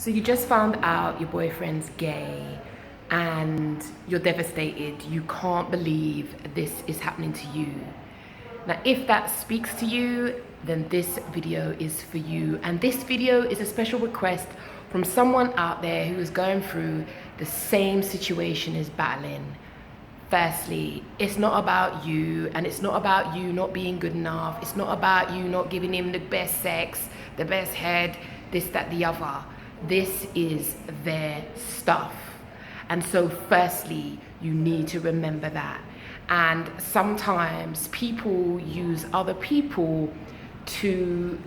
So you just found out your boyfriend's gay and you're devastated. You can't believe this is happening to you. Now, if that speaks to you, then this video is for you. And this video is a special request from someone out there who is going through the same situation as battling. Firstly, it's not about you, and it's not about you not being good enough. It's not about you not giving him the best sex, the best head, this, that, the other. This is their stuff. And so firstly, you need to remember that. And sometimes people use other people to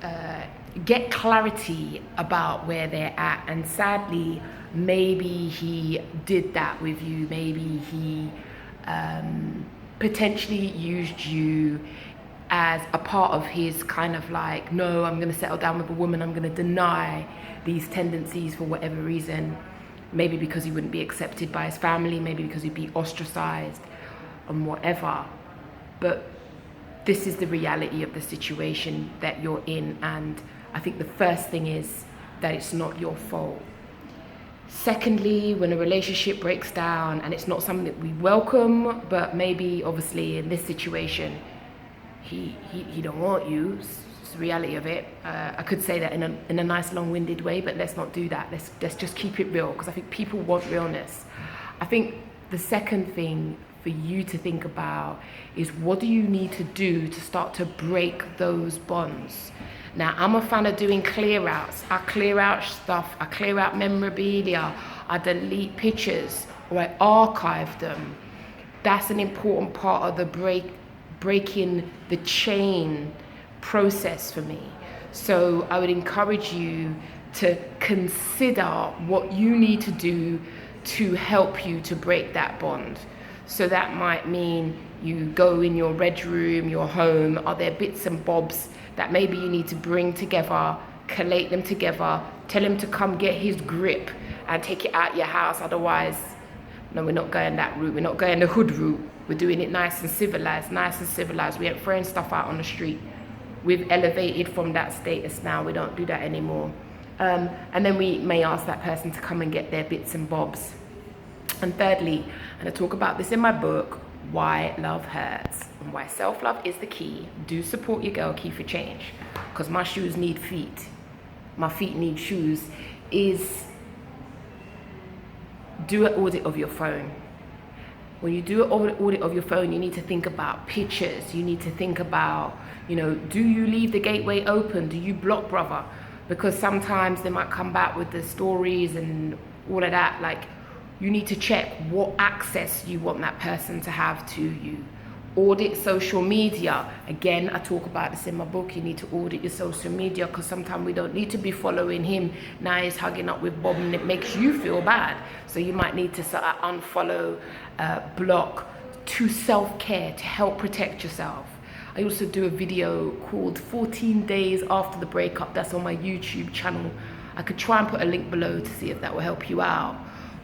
get clarity about where they're at. And sadly, maybe he did that with you. Maybe he potentially used you as a part of his kind of like, no, I'm going to settle down with a woman. I'm going to deny these tendencies for whatever reason. Maybe because he wouldn't be accepted by his family. Maybe because he'd be ostracized and whatever. But this is the reality of the situation that you're in. And I think the first thing is that it's not your fault. Secondly, when a relationship breaks down and it's not something that we welcome, but maybe obviously in this situation, he don't want you. It's the reality of it. I could say that in a nice long-winded way, but let's not do that. Let's just keep it real, because I think people want realness. I think the second thing for you to think about is, what do you need to do to start to break those bonds? Now, I'm a fan of doing clear outs. I clear out stuff, I clear out memorabilia, I delete pictures, or I archive them. That's an important part of the breaking the chain process for me. So I would encourage you to consider what you need to do to help you to break that bond. So that might mean you go in your red room, your home. Are there bits and bobs that maybe you need to bring together, collate them together, tell him to come get his grip and take it out your house? Otherwise, no, we're not going that route. We're not going the hood route. We're doing it nice and civilized, We ain't throwing stuff out on the street. We've elevated from that status now. We don't do that anymore. And then we may ask that person to come and get their bits and bobs. And thirdly, and I talk about this in my book, Why Love Hurts, and why self-love is the key. Do support your girl Key for change, because my shoes need feet. My feet need shoes. Is do an audit of your phone. When you do an audit of your phone, you need to think about pictures. You need to think about, do you leave the gateway open? Do you block brother? Because sometimes they might come back with the stories and all of that. Like, you need to check what access you want that person to have to you. Audit social media. Again, I talk about this in my book. You need to audit your social media, because sometimes we don't need to be following him. Now he's hugging up with Bob and it makes you feel bad. So you might need to sort of unfollow, block, to self-care, to help protect yourself. I also do a video called 14 Days After the Breakup. That's on my YouTube channel. I could try and put a link below to see if that will help you out.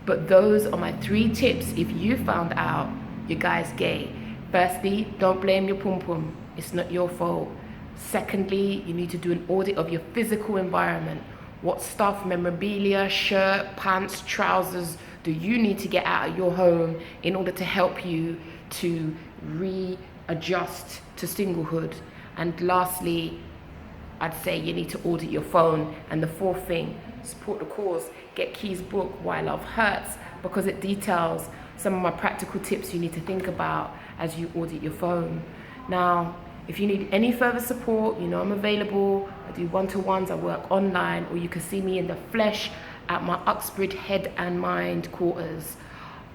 But those are my 3 tips if you found out your guy's gay. Firstly, don't blame your pum-pum. It's not your fault. Secondly, you need to do an audit of your physical environment. What stuff, memorabilia, shirt, pants, trousers, do you need to get out of your home in order to help you to readjust to singlehood? And lastly, I'd say you need to audit your phone. And the fourth thing, support the cause. Get Key's book, Why Love Hurts, because it details some of my practical tips you need to think about as you audit your phone. Now, if you need any further support, I'm available. I do one-to-ones, I work online, or you can see me in the flesh at my Uxbridge Head and Mind quarters.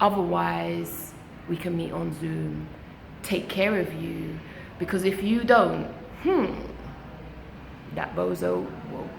Otherwise, we can meet on Zoom. Take care of you, because if you don't, that bozo won't.